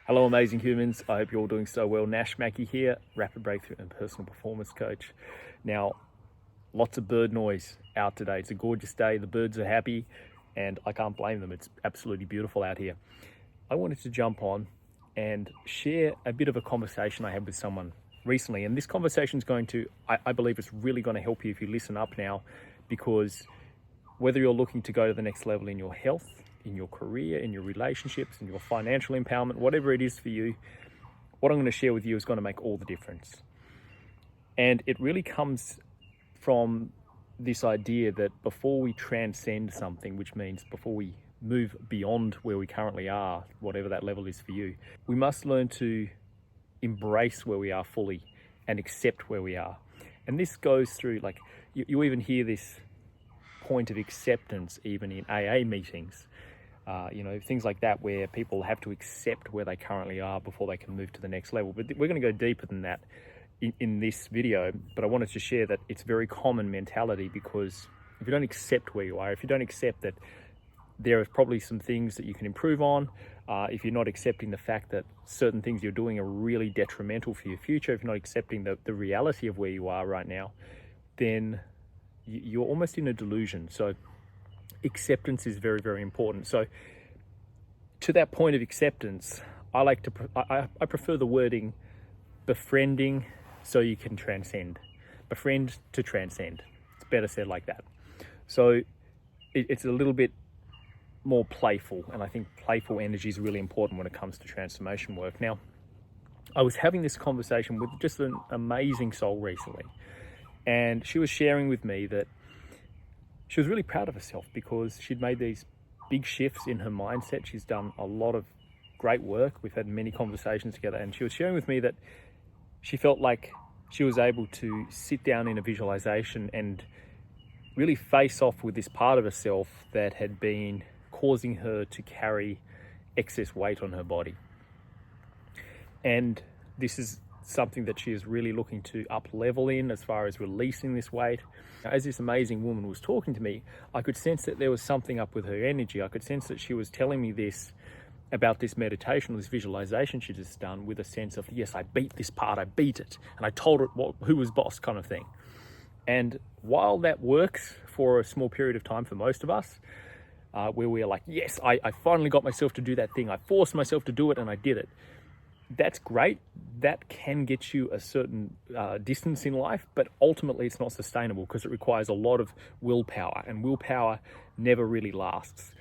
Hello, amazing humans. I hope you're all doing so well. Nash Mackey here, rapid breakthrough and personal performance coach. Now, lots of bird noise out today. It's a gorgeous day. The birds are happy and I can't blame them. It's absolutely beautiful out here. I wanted to jump on and share a bit of a conversation I had with someone recently. And this conversation is going to, I believe it's really going to help you if you listen up now, because whether you're looking to go to the next level in your health, in your career, in your relationships, in your financial empowerment, whatever it is for you, what I'm going to share with you is going to make all the difference. And it really comes from this idea that before we transcend something, which means before we move beyond where we currently are, whatever that level is for you, we must learn to embrace where we are fully and accept where we are. And this goes through, like, you even hear this point of acceptance even in AA meetings. Things like that, where people have to accept where they currently are before they can move to the next level. But we're going to go deeper than that in this video. But I wanted to share that it's very common mentality, because if you don't accept where you are, if you don't accept that there are probably some things that you can improve on, if you're not accepting the fact that certain things you're doing are really detrimental for your future, if you're not accepting the reality of where you are right now, then you're almost in a delusion. So acceptance is very, very important. So to that point of acceptance, I prefer the wording befriending so you can transcend. Befriend to transcend. It's better said like that. So it's a little bit more playful, and I think playful energy is really important when it comes to transformation work. Now, I was having this conversation with just an amazing soul recently, and she was sharing with me that she was really proud of herself because she'd made these big shifts in her mindset. She's done a lot of great work. We've had many conversations together, and she was sharing with me that she felt like she was able to sit down in a visualization and really face off with this part of herself that had been causing her to carry excess weight on her body. And this is something that she is really looking to up level in as far as releasing this weight. As this amazing woman was talking to me, I could sense that there was something up with her energy. I could sense that she was telling me this about this meditation, this visualization she just done, with a sense of, yes, I beat this part, I beat it, and I told it who was boss kind of thing. And while that works for a small period of time for most of us, where we're like, yes, I finally got myself to do that thing, I forced myself to do it and I did it, that's great. That can get you a certain distance in life, but ultimately it's not sustainable because it requires a lot of willpower, and willpower never really lasts.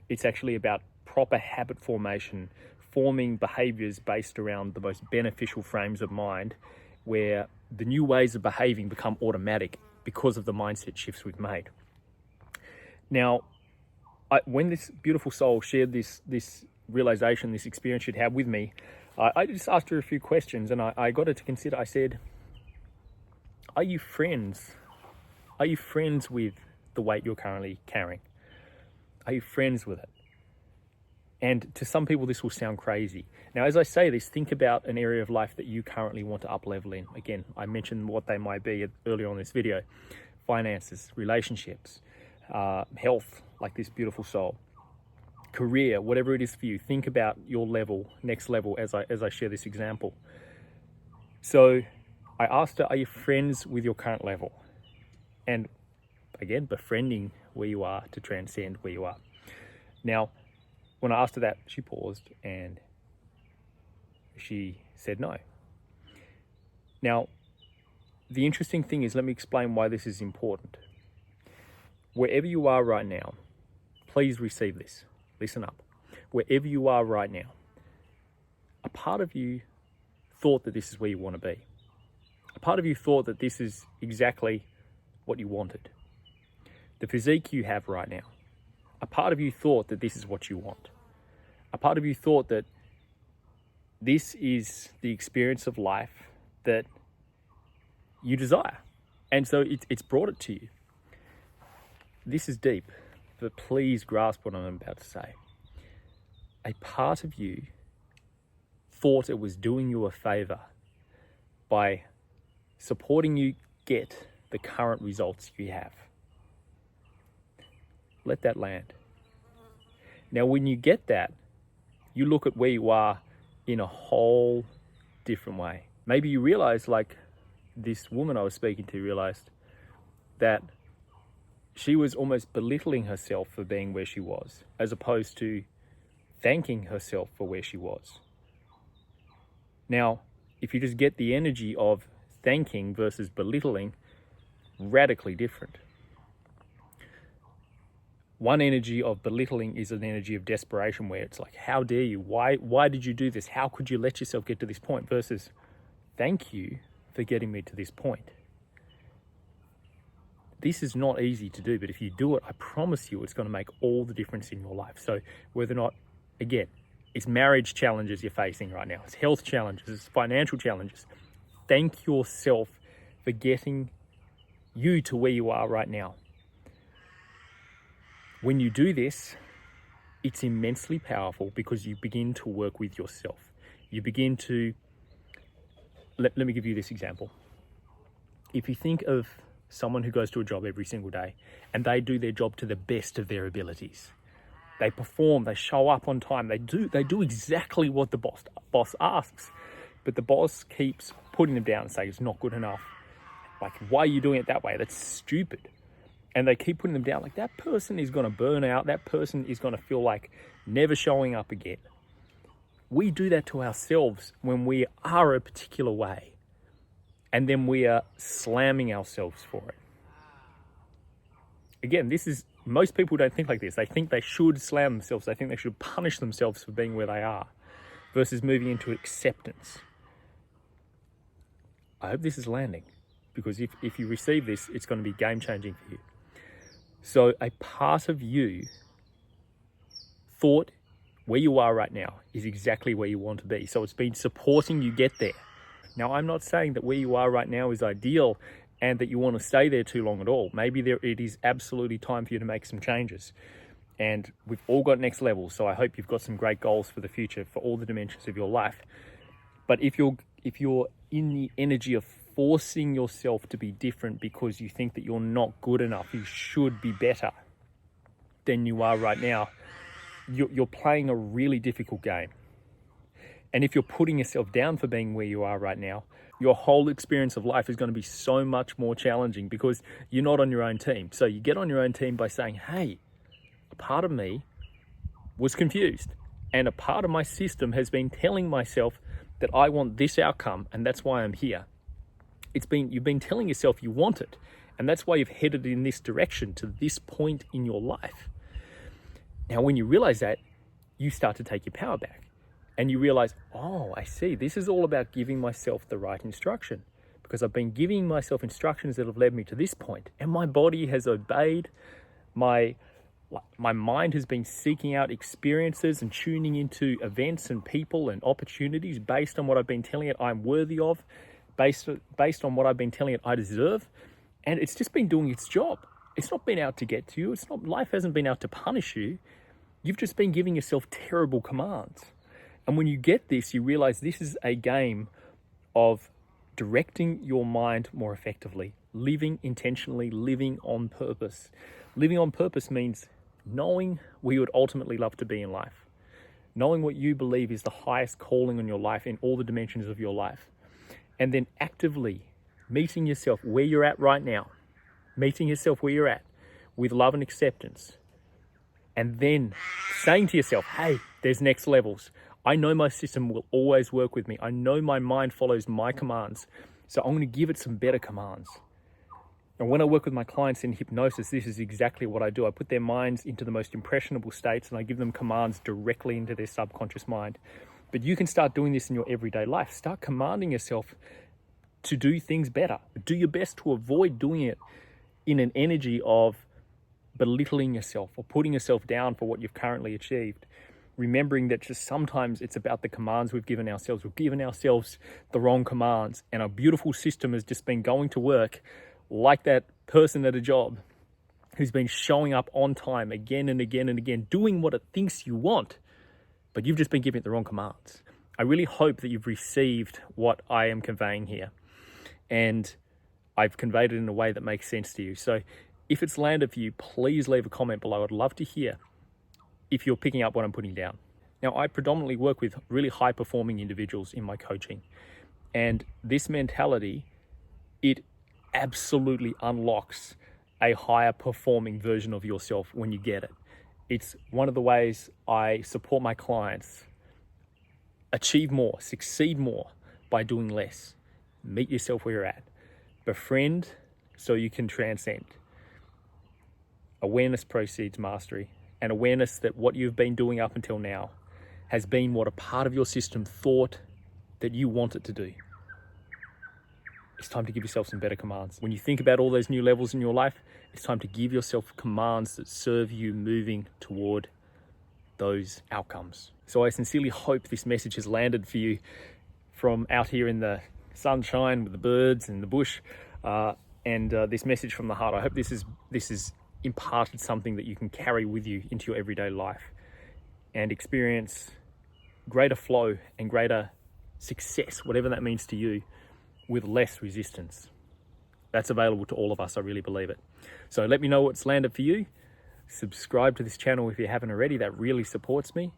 It's actually about proper habit formation, forming behaviors based around the most beneficial frames of mind, where the new ways of behaving become automatic because of the mindset shifts we've made. Now, when this beautiful soul shared this realization, this experience she'd had with me, I just asked her a few questions, and I got her to consider. I said, are you friends? Are you friends with the weight you're currently carrying? Are you friends with it? And to some people, this will sound crazy. Now, as I say this, think about an area of life that you currently want to up level in. Again, I mentioned what they might be earlier on in this video: finances, relationships, health, like this beautiful soul, career, whatever it is for you. Think about your level, next level, as I share this example. So I asked her, are you friends with your current level? And again, befriending where you are to transcend where you are. Now, when I asked her that, she paused and she said no. Now, the interesting thing is, let me explain why this is important. Wherever you are right now, please receive this. Listen up. Wherever you are right now, a part of you thought that this is where you want to be. A part of you thought that this is exactly what you wanted. The physique you have right now. A part of you thought that this is what you want. A part of you thought that this is the experience of life that you desire. And so it's brought it to you. This is deep, but please grasp what I'm about to say. A part of you thought it was doing you a favor by supporting you get the current results you have. Let that land. Now, when you get that, you look at where you are in a whole different way. Maybe you realize, like this woman I was speaking to realized, that she was almost belittling herself for being where she was, as opposed to thanking herself for where she was. Now, if you just get the energy of thanking versus belittling, radically different. One energy of belittling is an energy of desperation, where it's like, how dare you? Why did you do this? How could you let yourself get to this point? Versus, thank you for getting me to this point. This is not easy to do, but if you do it, I promise you it's going to make all the difference in your life. So whether or not, again, it's marriage challenges you're facing right now, it's health challenges, it's financial challenges, thank yourself for getting you to where you are right now. When you do this, it's immensely powerful because you begin to work with yourself. You begin to, let me give you this example. If you think of someone who goes to a job every single day and they do their job to the best of their abilities, they perform, they show up on time, they do exactly what the boss asks, but the boss keeps putting them down and saying it's not good enough. Like, why are you doing it that way? That's stupid. And they keep putting them down. Like, that person is going to burn out. That person is going to feel like never showing up again. We do that to ourselves when we are a particular way, and then we are slamming ourselves for it. Again, most people don't think like this. They think they should slam themselves. They think they should punish themselves for being where they are, versus moving into acceptance. I hope this is landing, because if you receive this, it's going to be game-changing for you. So a part of you thought where you are right now is exactly where you want to be. So it's been supporting you get there. Now, I'm not saying that where you are right now is ideal and that you want to stay there too long at all. Maybe it is absolutely time for you to make some changes. And we've all got next levels. So I hope you've got some great goals for the future for all the dimensions of your life. But if you're in the energy of forcing yourself to be different because you think that you're not good enough, you should be better than you are right now, you're playing a really difficult game. And if you're putting yourself down for being where you are right now, your whole experience of life is going to be so much more challenging because you're not on your own team. So you get on your own team by saying, hey, a part of me was confused, and a part of my system has been telling myself that I want this outcome, and that's why I'm here. You've been telling yourself you want it, and that's why you've headed in this direction to this point in your life. Now, when you realize that, you start to take your power back, and you realize, oh, I see, this is all about giving myself the right instruction, because I've been giving myself instructions that have led me to this point, and my body has obeyed. My mind has been seeking out experiences and tuning into events and people and opportunities based on what I've been telling it I'm worthy of, based on what I've been telling it I deserve. And it's just been doing its job. It's not been out to get to you. Life hasn't been out to punish you. You've just been giving yourself terrible commands. And when you get this, you realize this is a game of directing your mind more effectively, living intentionally, living on purpose. Living on purpose means knowing where you would ultimately love to be in life, knowing what you believe is the highest calling on your life in all the dimensions of your life, and then actively meeting yourself where you're at right now, meeting yourself where you're at with love and acceptance, and then saying to yourself, hey, there's next levels. I know my system will always work with me. I know my mind follows my commands, so I'm going to give it some better commands. And when I work with my clients in hypnosis, this is exactly what I do. I put their minds into the most impressionable states and I give them commands directly into their subconscious mind. But you can start doing this in your everyday life. Start commanding yourself to do things better. Do your best to avoid doing it in an energy of belittling yourself or putting yourself down for what you've currently achieved. Remembering that just sometimes it's about the commands we've given ourselves. We've given ourselves the wrong commands, and our beautiful system has just been going to work like that person at a job who's been showing up on time again and again and again, doing what it thinks you want, but you've just been giving it the wrong commands. I really hope that you've received what I am conveying here, and I've conveyed it in a way that makes sense to you. So if it's landed for you, please leave a comment below. I'd love to hear if you're picking up what I'm putting down. Now, I predominantly work with really high performing individuals in my coaching, and this mentality, it absolutely unlocks a higher performing version of yourself when you get it. It's one of the ways I support my clients achieve more, succeed more by doing less. Meet yourself where you're at. Befriend so you can transcend. Awareness precedes mastery, and awareness that what you've been doing up until now has been what a part of your system thought that you want it to do. It's time to give yourself some better commands. When you think about all those new levels in your life, it's time to give yourself commands that serve you moving toward those outcomes. So I sincerely hope this message has landed for you from out here in the sunshine with the birds and the bush, and this message from the heart. I hope this is imparted something that you can carry with you into your everyday life and experience greater flow and greater success, whatever that means to you, with less resistance. That's available to all of us, I really believe it. So let me know what's landed for you. Subscribe to this channel if you haven't already, that really supports me.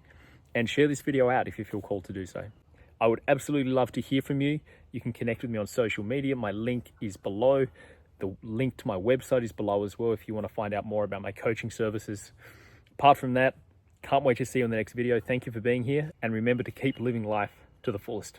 And share this video out if you feel called to do so. I would absolutely love to hear from you. You can connect with me on social media. My link is below. The link to my website is below as well if you want to find out more about my coaching services. Apart from that, can't wait to see you in the next video. Thank you for being here, and remember to keep living life to the fullest.